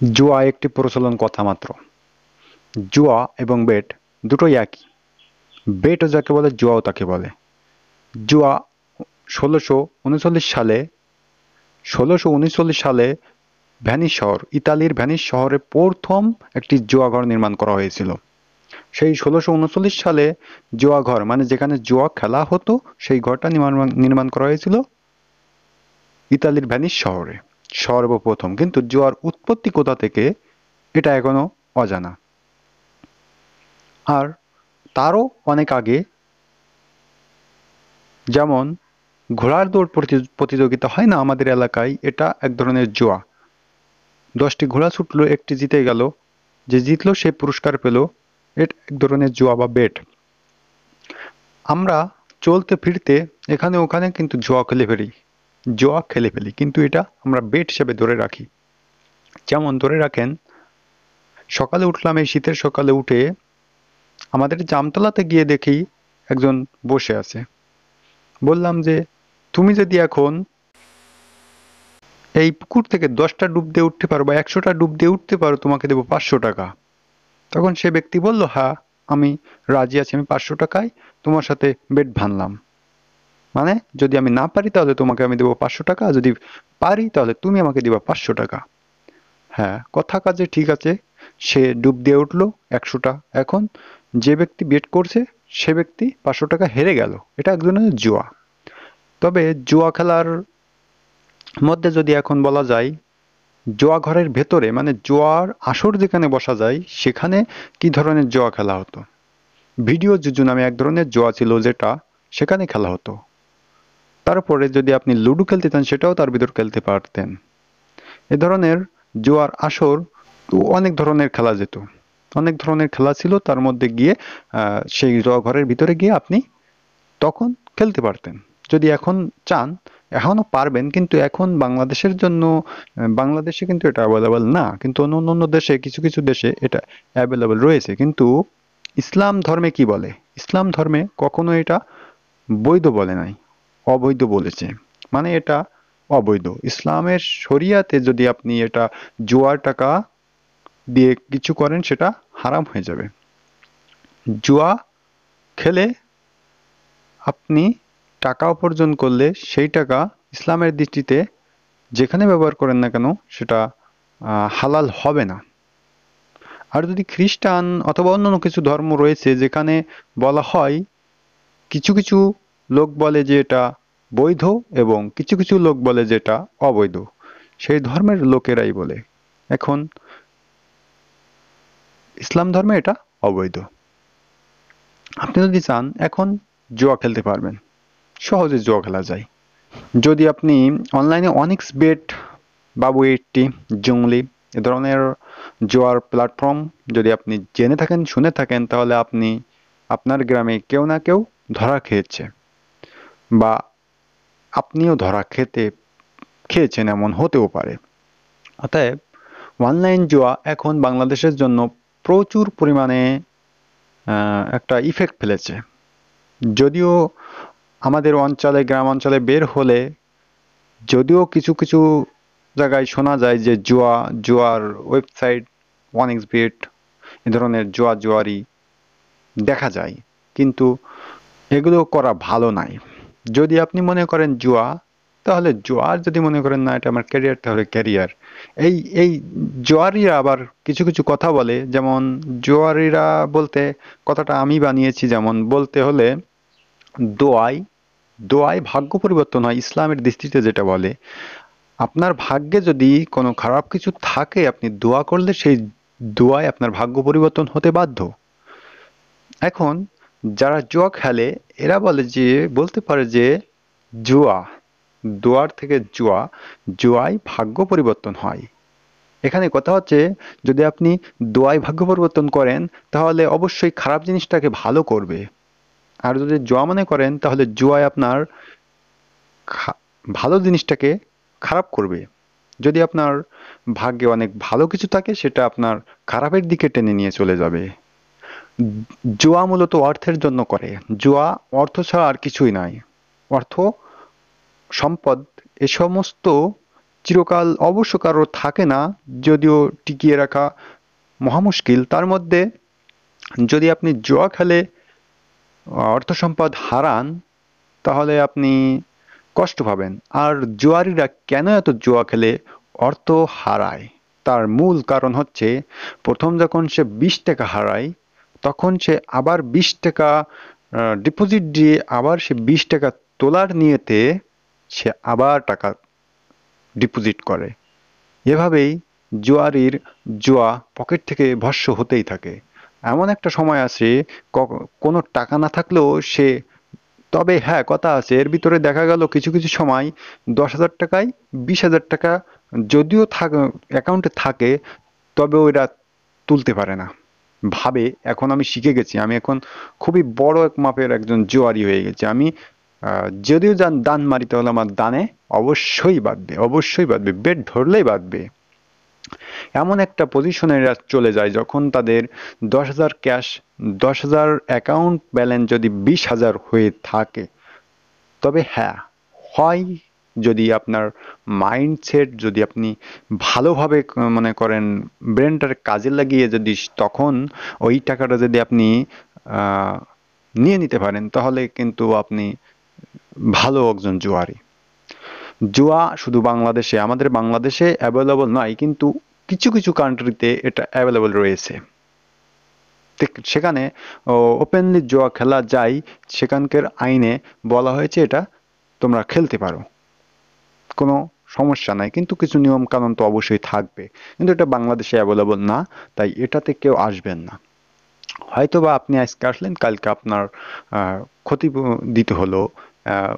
জুয়া একটি প্রচলন কথা মাত্র। জুয়া এবং বেট দুটোই একই। বেটও যাকে বলে, জুয়াও তাকে বলে। জুয়া ১৬৩৯ সালে ভেনিস শহর, ইতালির ভেনিস শহরে প্রথম একটি জুয়াঘর নির্মাণ করা হয়েছিল। সেই ১৬৩৯ সালে জুয়াঘর মানে যেখানে জুয়া খেলা হতো, সেই ঘরটা নির্মাণ করা হয়েছিল ইতালির ভেনিস শহরে সর্বপ্রথম। কিন্তু জুয়ার উৎপত্তি কোথা থেকে এটা এখনো অজানা। আর তারও অনেক আগে, যেমন ঘোড়ার দৌড় প্রতিযোগিতা হয় না আমাদের এলাকায়, এটা এক ধরনের জুয়া। ১০টি ঘোড়া ছুটলো, একটি জিতে গেল, যে জিতলো সে পুরস্কার পেল। এটা এক ধরনের জুয়া বা বেট। আমরা চলতে ফিরতে এখানে ওখানে কিন্তু জুয়া খেলে ফেলি, কিন্তু এটা আমরা বেট হিসেবে ধরে রাখি। যেমন ধরে রাখেন, সকালে উঠলাম, এই শীতের সকালে উঠে আমাদের জামতলাতে গিয়ে দেখি একজন বসে আছে। বললাম যে, তুমি যদি এখন এই পুকুর থেকে ১০টা ডুব দিয়ে উঠতে পারো বা ১০০টা ডুব দিয়ে উঠতে পারো, তোমাকে দেবো ৫০০ টাকা। তখন সে ব্যক্তি বলল, হ্যাঁ আমি রাজি আছি, আমি ৫০০ টাকায় তোমার সাথে বেট ভানলাম। মানে যদি আমি না পারি তাহলে তোমাকে আমি দেবো ৫০০ টাকা, আর যদি পারি তাহলে তুমি আমাকে দিবা ৫০০ টাকা। হ্যাঁ, কথা কাজে ঠিক আছে। সে ডুব দিয়ে উঠলো ১০০টা। এখন যে ব্যক্তি বেট করছে সে ব্যক্তি ৫০০ টাকা হেরে গেল। এটা এক ধরনের জুয়া। তবে জুয়া খেলার মধ্যে যদি এখন বলা যায়, জুয়া ঘরের ভেতরে মানে জুয়ার আসর যেখানে বসা যায় সেখানে কি ধরনের জুয়া খেলা হতো। ভিডিও জুজু নামে এক ধরনের জুয়া ছিল, যেটা সেখানে খেলা হতো। তারপরে যদি আপনি লুডো খেলতে চান, সেটাও তার ভিতর খেলতে পারতেন। এ ধরনের জুয়ার আসর অনেক ধরনের খেলা যেত, অনেক ধরনের খেলা ছিল। তার মধ্যে গিয়ে সেই জুয়া ঘরের ভিতরে গিয়ে আপনি তখন খেলতে পারতেন। যদি এখন চান এখনো পারবেন, কিন্তু এখন বাংলাদেশের জন্য, বাংলাদেশে কিন্তু এটা অ্যাভেলেবল না, কিন্তু অন্য দেশে, কিছু কিছু দেশে এটা অ্যাভেলেবল রয়েছে। কিন্তু ইসলাম ধর্মে কি বলে? ইসলাম ধর্মে কখনো এটা বৈধ বলে নাই, অবৈধ বলেছে। মানে এটা অবৈধ। ইসলামের শরিয়াতে যদি আপনি এটা জুয়ার টাকা দিয়ে কিছু করেন, সেটা হারাম হয়ে যাবে। জুয়া খেলে আপনি টাকা উপার্জন করলে সেই টাকা ইসলামের দৃষ্টিতে যেখানে ব্যবহার করেন না কেন সেটা হালাল হবে না। আর যদি খ্রিস্টান অথবা অন্যান্য কিছু ধর্ম রয়েছে যেখানে বলা হয়, কিছু কিছু লোক বলে যে এটা বৈধ এবং কিছু কিছু লোক বলে যে এটা অবৈধ। সেই ধর্মের লোকেরাই বলে। এখন ইসলাম ধর্মে এটা অবৈধ। আপনি যদি চান এখন জুয়া খেলতে পারবেন, সহজে জুয়া খেলা যায়। যদি আপনি অনলাইনে অনিক্স বেট, বাবু 80, জংলি এ ধরনের জুয়ার প্ল্যাটফর্ম যদি আপনি জেনে থাকেন, শুনে থাকেন, তাহলে আপনি আপনার গ্রামে কেউ না কেউ ধরা খেয়েছে, বা আপনিও ধরা খেয়েছেন, এমন হতেও পারে। অতএব অনলাইন জুয়া এখন বাংলাদেশের জন্য প্রচুর পরিমাণে একটা ইফেক্ট ফেলেছে। যদিও আমাদের অঞ্চলে, গ্রাম অঞ্চলে বের হলে যদিও কিছু কিছু জায়গায় শোনা যায় যে জুয়ার ওয়েবসাইট, ওয়ানিক্স বেট এ ধরনের জুয়ারি দেখা যায়, কিন্তু এগুলো করা ভালো নাই। যদি আপনি মনে করেন জুয়া, তাহলে জুয়া। আর যদি মনে করেন না এটা আমার ক্যারিয়ার, তাহলে ক্যারিয়ার। এই এই জুয়ারিরা আবার কিছু কিছু কথা বলে, যেমন জুয়ারিরা বলতে কথাটা আমি বানিয়েছি, যেমন বলতে হলে দোয়ায় দোয়ায় ভাগ্য পরিবর্তন হয় ইসলামের দৃষ্টিতে, যেটা বলে আপনার ভাগ্যে যদি কোনো খারাপ কিছু থাকে, আপনি দোয়া করলে সেই দোয়ায় আপনার ভাগ্য পরিবর্তন হতে বাধ্য। এখন যারা জুয়া খেলে এরা বলতে পারে যে জুয়া, দোয়ার থেকে জুয়ায় ভাগ্য পরিবর্তন হয়। এখানে কথা হচ্ছে, যদি আপনি দোয়ায় ভাগ্য পরিবর্তন করেন তাহলে অবশ্যই খারাপ জিনিসটাকে ভালো করবে। আর যদি জুয়া মনে করেন তাহলে জুয়ায় আপনার ভালো জিনিসটাকে খারাপ করবে। যদি আপনার ভাগ্যে অনেক ভালো কিছু থাকে, সেটা আপনার খারাপের দিকে টেনে নিয়ে চলে যাবে। জুয়া মূলত অর্থের জন্য করে। জুয়া অর্থ ছাড়া আর কিছুই নয়। অর্থ, সম্পদ, এ সমস্ত চিরকাল অবশ্য কারো থাকে না, যদিও টিকিয়ে রাখা মহা মুশকিল। তার মধ্যে যদি আপনি জুয়া খেলে অর্থ সম্পদ হারান, তাহলে আপনি কষ্ট পাবেন। আর জুয়ারিরা কেন এত জুয়া খেলে অর্থ হারায়, তার মূল কারণ হচ্ছে, প্রথম যখন সে 20 টাকা হারায়, তখন সে আবার 20 টাকা ডিপোজিট দিয়ে আবার সে 20 টাকা তোলার নিয়তে সে আবার টাকা ডিপোজিট করে। এভাবেই জুয়ারির জুয়া পকেট থেকে ভস্য হতেই থাকে। এমন একটা সময় আসে কোনো টাকা না থাকলেও সে, তবে হ্যাঁ কথা আছে, এর ভিতরে দেখা গেল কিছু কিছু সময় 10,000 টাকায় 20,000 টাকা যদিও অ্যাকাউন্টে থাকে, তবে ওইটা তুলতে পারে না। ভাবে এখন আমি শিখে গেছি, আমি এখন খুবই বড় এক মাপের একজন জুয়ারি হয়ে গেছি। আমি যদিও দান মারি, তাহলে আমার দানে অবশ্যই বাঁধবে, অবশ্যই বাঁধবে, বেট ধরলেই বাঁধবে। এমন একটা পজিশনে এরা চলে যায় যখন তাদের 10,000 ক্যাশ, 10,000 অ্যাকাউন্ট ব্যালেন্স যদি 20,000 হয়ে থাকে, তবে হ্যাঁ হয়, যদি আপনার মাইন্ডসেট, যদি আপনি ভালোভাবে মনে করেন ব্রেনটার কাজে লাগিয়ে যদি তখন ওই টাকাটা যদি আপনি আহ, নিয়ে নিতে পারেন, তাহলে কিন্তু আপনি ভালো একজন জুয়ারি। জুয়া শুধু বাংলাদেশে, আমাদের বাংলাদেশে অ্যাভেলেবল নয়, কিন্তু কিছু কিছু কান্ট্রিতে এটা অ্যাভেলেবল রয়েছে। সেখানে ওপেনলি জুয়া খেলা যায়, সেখানকার আইনে বলা হয়েছে এটা তোমরা খেলতে পারো, কোনো সমস্যা নাই, কিন্তু কিছু নিয়ম কানুন তো অবশ্যই থাকবে। কিন্তু এটা বাংলাদেশে অ্যাভেলেবল না, তাই এটাতে কেউ আসবেন না। হয়তো বা আপনি আজকে আসলেন, কালকে আপনার ক্ষতি দিতে হলো, আহ,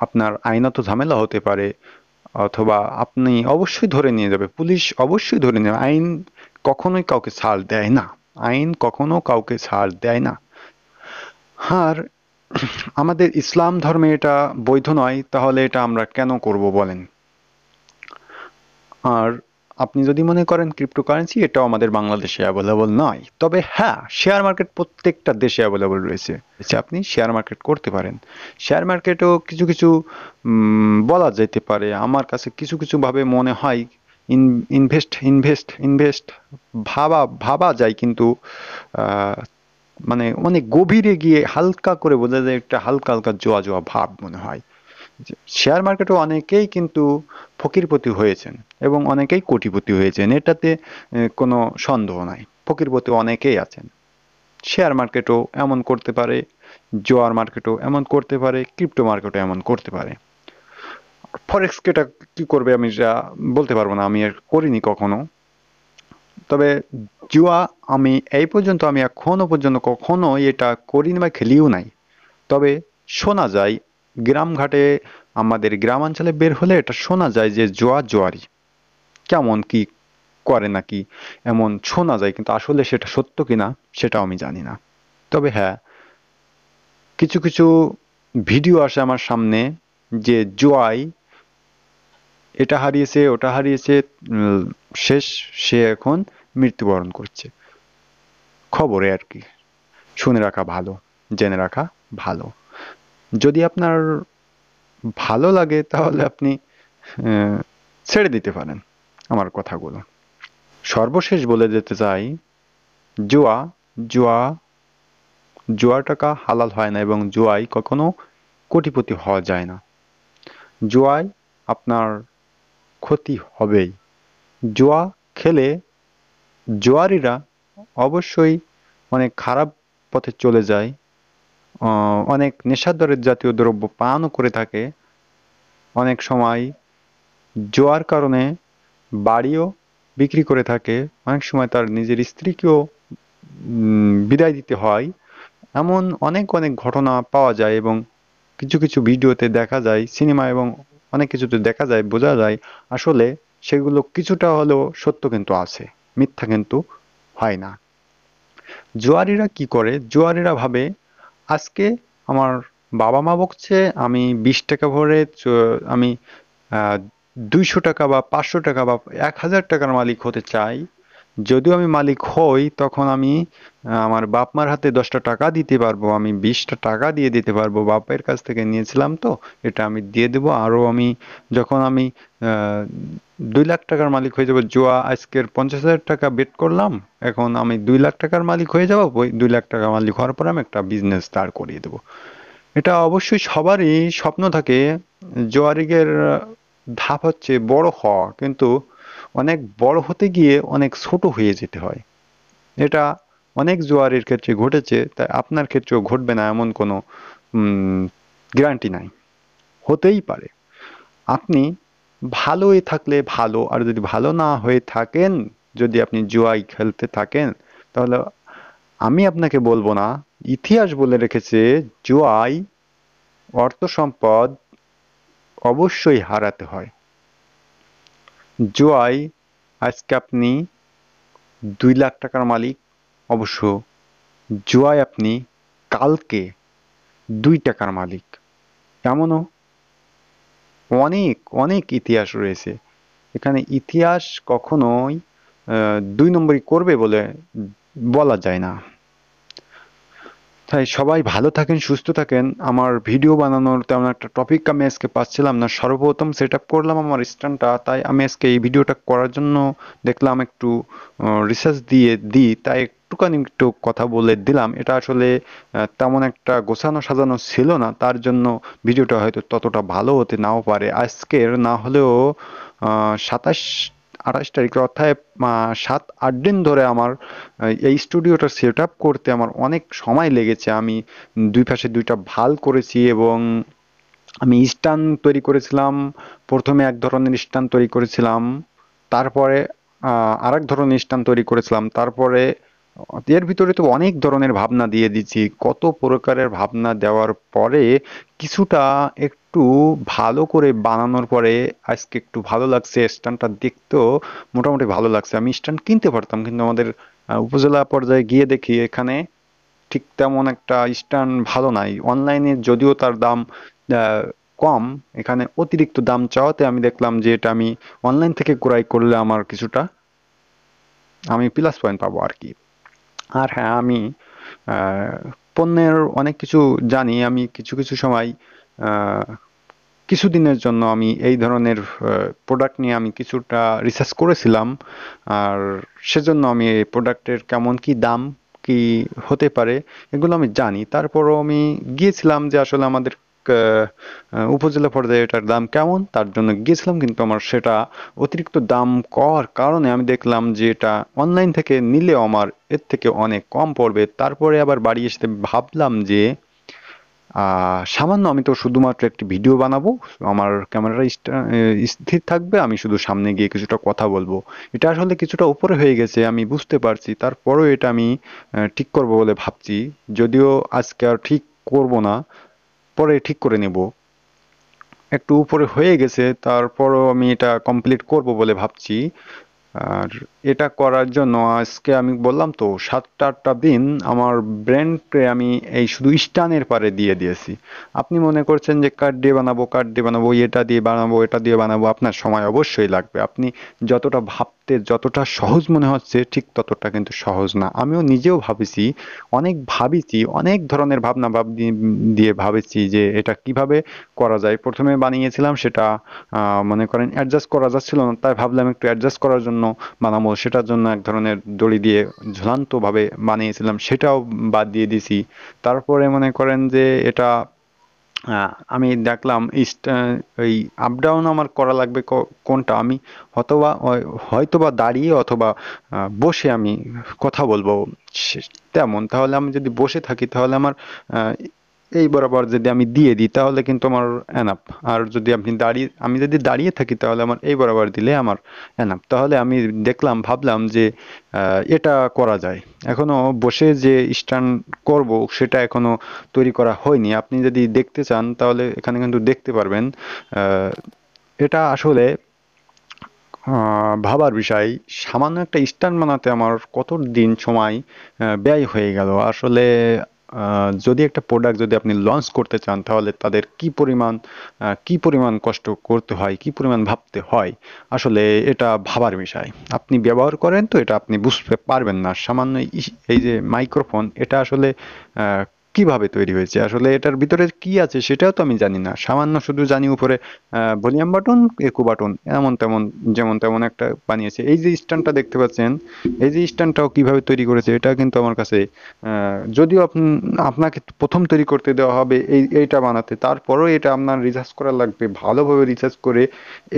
আপনার আইনত ঝামেলা হতে পারে, অথবা আপনি অবশ্যই ধরে নিয়ে যাবে, পুলিশ অবশ্যই ধরে নেবে। আইন কখনোই কাউকে ছাড় দেয় না, আইন কখনো কাউকে ছাড় দেয় না। আর আমাদের ইসলাম ধর্মে এটা বৈধ নয়, তাহলে এটা আমরা কেন করব বলেন? আর আপনি যদি মনে করেন ক্রিপ্টোকারেন্সি, এটাও আমাদের বাংলাদেশে অ্যাভেলেবল নয়, তবে হ্যাঁ শেয়ার মার্কেট প্রত্যেকটা দেশে অ্যাভেলেবল রয়েছে, আপনি শেয়ার মার্কেট করতে পারেন। শেয়ার মার্কেটও কিছু কিছু বলা যেতে পারে, আমার কাছে কিছু কিছু ভাবে মনে হয় ইনভেস্ট ইনভেস্ট ইনভেস্ট ভাবা ভাবা যায়, কিন্তু আহ, মানে অনেক গভীরে গিয়ে হালকা করে বোঝা যায়, একটা হালকা হালকা জোয়া জোয়া ভাব মনে হয়। শেয়ার মার্কেটে অনেকেই কিন্তু ফকিরপতি হয়েছেন এবং অনেকেই কোটিপতি হয়েছেন, এটাতে কোনো সন্দেহ নাই। ফকিরপতি অনেকেই আছেন। শেয়ার মার্কেটও এমন করতে পারে, জোয়ার মার্কেটও এমন করতে পারে, ক্রিপ্টো মার্কেটও এমন করতে পারে। ফরেক্স কেটা কি করবে আমি যা বলতে পারবো না, আমি আর করিনি কখনো। তবে জুয়া আমি এই পর্যন্ত, আমি এখনো পর্যন্ত কখনো এটা করিনি বা খেলিও নাই। তবে শোনা যায় গ্রামঘাটে, আমাদের গ্রামাঞ্চলে বের হলে এটা শোনা যায় যে জোয়ারি কেমন কি করে নাকি, এমন শোনা যায়, কিন্তু আসলে সেটা সত্য কিনা সেটাও আমি জানি না। তবে হ্যাঁ, কিছু কিছু ভিডিও আসে আমার সামনে যে জুয়ায় এটা হারিয়েছে ওটা হারিয়েছে, উম, শেষ সে এখন মৃত্যুবরণ করছে। খবরে আর কি, শুনে রাখা ভালো, জেনে রাখা ভালো। যদি আপনার ভালো লাগে, তাহলে আপনি আহ, ছেড়ে দিতে পারেন আমার কথাগুলো। সর্বশেষ বলে যেতে চাই, জুয়া জুয়া জুয়ার টাকা হালাল হয় না, এবং জুয়ায় কখনো কোটিপতি হওয়া যায় না। জুয়ায় আপনার ক্ষতি হবেই। জুয়া খেলে জুয়ারিরা অবশ্যই অনেক খারাপ পথে চলে যায়, অনেক নেশাদ্রব্য জাতীয় দ্রব্য পানও করে থাকে। অনেক সময় জুয়ার কারণে বাড়িও বিক্রি করে থাকে, অনেক সময় তার নিজের স্ত্রীকেও বিদায় দিতে হয়। এমন অনেক অনেক ঘটনা পাওয়া যায়, এবং কিছু কিছু ভিডিওতে দেখা যায়, সিনেমা এবং অনেক কিছুতে দেখা যায়, বোঝা যায় আসলে সেগুলো কিছুটা হলেও সত্য কিন্তু আছে, মিথ্যা কিন্তু হয় না। জুয়ারিরা কি করে, জুয়ারিরা ভাবে আজকে আমার বাবা মা বকছে, আমি 20 টাকা ভরে আমি 200 টাকা বা 500 টাকা বা 1,000 টাকার মালিক হতে চাই, যদিও আমি মালিক হই তখন আমি আমার বাপ মার হাতে 10টা টাকা দিতে পারবো, আমি 20টা টাকা দিয়ে দিতে পারবো, বাপের কাছ থেকে নিয়েছিলাম তো এটা আমি দিয়ে দেবো। আরো আমি যখন আমি 2 লাখ টাকার মালিক হয়ে যাব, জুয়া আজকের 50,000 টাকা বেট করলাম, এখন আমি 2 লাখ টাকার মালিক হয়ে যাবো, ওই 2 লাখ টাকার মালিক হওয়ার পর আমি একটা বিজনেস দাঁড় করিয়ে দেবো। এটা অবশ্যই সবারই স্বপ্ন থাকে। জুয়ারিগের ধাপ হচ্ছে বড় হওয়া, কিন্তু অনেক বড় হতে গিয়ে অনেক ছোট হয়ে যেতে হয়। এটা অনেক জুয়ারির ক্ষেত্রে ঘটেছে, তাই আপনার ক্ষেত্রেও ঘটবে না এমন কোনো গ্যারান্টি নাই, হতেই পারে। আপনি ভালো হয়ে থাকলে ভালো, আর যদি ভালো না হয়ে থাকেন, যদি আপনি জুয়াই খেলতে থাকেন, তাহলে আমি আপনাকে বলবো না, ইতিহাস বলে রেখেছে জুয়াই অর্থ সম্পদ অবশ্যই হারাতে হয়। জুয়ায় আজকে আপনি 2 লাখ টাকার মালিক, অবশ্য জুয়ায় আপনি কালকে 2 টাকার মালিক। এমনও অনেক অনেক ইতিহাস রয়েছে। এখানে ইতিহাস কখনোই 2 নম্বরই করবে বলে বলা যায় না। তাই সবাই ভালো থাকেন, সুস্থ থাকেন। আমার ভিডিও বানানোর তেমন একটা টপিক আমি আজকে পাচ্ছিলাম না, সর্বপ্রথম সেট আপ করলাম আমার স্ট্যান্ডটা, তাই আমি আজকে এই ভিডিওটা করার জন্য দেখলাম একটু রিসার্চ দিয়ে দিই, তাই একটুখানি একটু কথা বলে দিলাম। এটা আসলে তেমন একটা গোছানো সাজানো ছিল না, তার জন্য ভিডিওটা হয়তো ততটা ভালো হতে নাও পারে। আজকের না হলেও 27-28 তারিখ, অর্থাৎ 7-8 দিন ধরে আমার এই স্টুডিওটা সেট আপ করতে আমার অনেক সময় লেগেছে। আমি দুই পাশে 2টা ভাল করেছি, এবং আমি স্ট্যান্ড তৈরি করেছিলাম। প্রথমে এক ধরনের স্ট্যান্ড তৈরি করেছিলাম, তারপরে আরেক ধরনের স্ট্যান্ড তৈরি করেছিলাম, তারপরে এর ভিতরে তো অনেক ধরনের ভাবনা দিয়ে দিচ্ছি। কত প্রকারের ভাবনা দেওয়ার পরে কিছুটা একটু ভালো করে বানানোর পরে আজকে একটু ভালো লাগছে, স্ট্যান্ডটা দেখতেও মোটামুটি ভালো লাগছে। আমি স্ট্যান্ড কিনতে পারতাম, কিন্তু আমাদের উপজেলা পর্যায়ে গিয়ে দেখি এখানে ঠিক তেমন একটা স্ট্যান্ড ভালো নাই। অনলাইনে যদিও তার দাম আহ, কম, এখানে অতিরিক্ত দাম চাওয়াতে আমি দেখলাম যে এটা আমি অনলাইন থেকে ক্রয় করলে আমার কিছুটা আমি প্লাস পয়েন্ট পাবো আর কি। আর হ্যাঁ, আমি আহ, পণ্যের অনেক কিছু জানি। আমি কিছু কিছু সময় আহ, কিছুদিনের জন্য আমি এই ধরনের প্রোডাক্ট নিয়ে আমি কিছুটা রিসার্চ করেছিলাম, আর সেজন্য আমি এই প্রোডাক্টের কেমন কি দাম কি হতে পারে এগুলো আমি জানি। তারপরও আমি গিয়েছিলাম যে আসলে আমাদের উপজেলা পর্যায়ে এটার দাম কেমন, তার জন্য গিয়েছিলাম, কিন্তু আমার সেটা অতিরিক্ত দাম করার কারণে আমি দেখলাম যে এটা অনলাইন থেকে নিলেও আমার এর থেকে অনেক কম পড়বে। তারপরে আবার বাড়ি এসে ভাবলাম যে সামান্য আমি তো শুধুমাত্র একটি ভিডিও বানাবো, আমার ক্যামেরা স্থির থাকবে, আমি শুধু সামনে গিয়ে কিছুটা কথা বলবো। এটা আসলে কিছুটা উপরে হয়ে গেছে আমি বুঝতে পারছি, তারপরেও এটা আমি ঠিক করব বলে ভাবছি। যদিও আজকে আর ঠিক করব না, পরে ঠিক করে নেব। একটু উপরে হয়ে গেছে, তারপরও আমি এটা কমপ্লিট করব বলে ভাবছি। আর এটা করার জন্য আজকে আমি বললাম তো 7-8টা দিন আমার ব্রেনকে আমি এই শুধু স্টানের পারে দিয়ে দিয়েছি। আপনি মনে করছেন যে কাঠ দিয়ে বানাবো, কাঠ দিয়ে বানাবো, এটা দিয়ে বানাবো, এটা দিয়ে বানাবো, আপনার সময় অবশ্যই লাগবে। আপনি যতটা ভাবতে যতটা সহজ মনে হচ্ছে ঠিক ততটা কিন্তু সহজ না। আমিও নিজেও ভাবেছি, অনেক ভাবিছি, অনেক ধরনের ভাবনা দিয়ে ভাবেছি যে এটা কিভাবে করা যায়। প্রথমে বানিয়েছিলাম সেটা মনে করেন অ্যাডজাস্ট করা যাচ্ছিল না, তাই ভাবলাম একটু অ্যাডজাস্ট করার জন্য বানাবো। সেটার জন্য এক ধরনের দড়ি দিয়ে ঝুলন্ত ভাবে বানিয়েছিলাম, সেটাও বাদ দিয়ে দিছি। তারপরে মনে করেন যে এটা আমি দেখলাম ওই আপ ডাউন আমার করা লাগবে কোনটা, আমি হয়তোবা দাঁড়িয়ে অথবা বসে আমি কথা বলবো তেমন। তাহলে আমি যদি বসে থাকি তাহলে আমার আহ, এই বরাবর যদি আমি দিয়ে দিই তাহলে কিন্তু আমার এনাফ। আর যদি আমি যদি দাঁড়িয়ে থাকি তাহলে আমার এই বরাবর দিলে আমার এনাফ। তাহলে আমি ভাবলাম যে এটা করা যায়। এখনো বসে যে স্ট্যান্ড করব সেটা এখনো তৈরি করা হয়নি। আপনি যদি দেখতে চান তাহলে এখানে কিন্তু দেখতে পারবেন। আহ, এটা আসলে ভাবার বিষয়। সামান্য একটা স্ট্যান্ড বানাতে আমার কত দিন সময় ব্যয় হয়ে গেল আসলে। যদি একটা প্রোডাক্ট যদি আপনি লঞ্চ করতে চান তাহলে তাদের কি পরিমাণ কষ্ট করতে হয়, কি পরিমাণ ভাবতে হয়, আসলে এটা ভাবার বিষয়। আপনি ব্যবহার করেন তো এটা আপনি বুঝতে পারবেন না। সামান্য এই যে মাইক্রোফোন, এটা আসলে আহ, কিভাবে তৈরি হয়েছে, আসলে এটার ভিতরে কি আছে সেটাও তো আমি জানি না। সামান্য শুধু জানি উপরে ভলিউম বাটন, ইকো বাটন, এমন তেমন যেমন তেমন একটা বানিয়েছে। এই যে স্ট্যান্ডটা দেখতে পাচ্ছেন, এই যে স্ট্যান্ডটাও কিভাবে তৈরি করেছে এটা কিন্তু আমার কাছে, যদিও আপনাকে প্রথম তৈরি করতে দেওয়া হবে এইটা বানাতে, তারপরেও এটা আপনার রিসার্চ করা লাগবে, ভালোভাবে রিসার্চ করে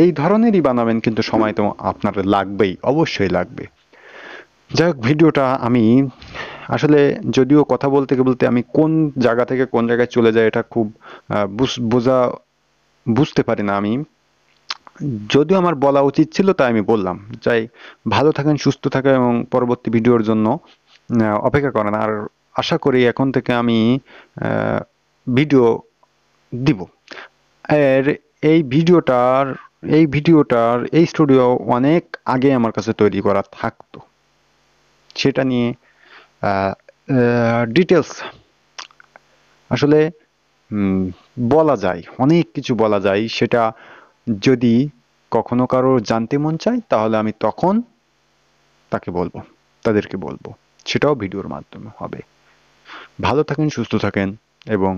এই ধরনেরই বানাবেন, কিন্তু সময় তো আপনার লাগবেই, অবশ্যই লাগবে। যাই হোক, ভিডিওটা আমি আসলে, যদিও কথা বলতে বলতে আমি কোন জায়গা থেকে কোন জায়গায় চলে যাই এটা খুব বুঝতে পারি না আমি। যদিও আমার বলা উচিত ছিল তাই আমি বললাম। যাই, ভালো থাকেন, সুস্থ থাকেন এবং পরবর্তী ভিডিওর জন্য অপেক্ষা করেন। আর আশা করি এখন থেকে আমি আহ, ভিডিও দিব। এর এই স্টুডিও অনেক আগে আমার কাছে তৈরি করা থাকতো। সেটা নিয়ে ডিটেলস আসলে উম, বলা যায়, অনেক কিছু বলা যায়। সেটা যদি কখনো কারো জানতে মন চায় তাহলে আমি তখন তাদেরকে বলবো, সেটাও ভিডিওর মাধ্যমে হবে। ভালো থাকেন, সুস্থ থাকেন এবং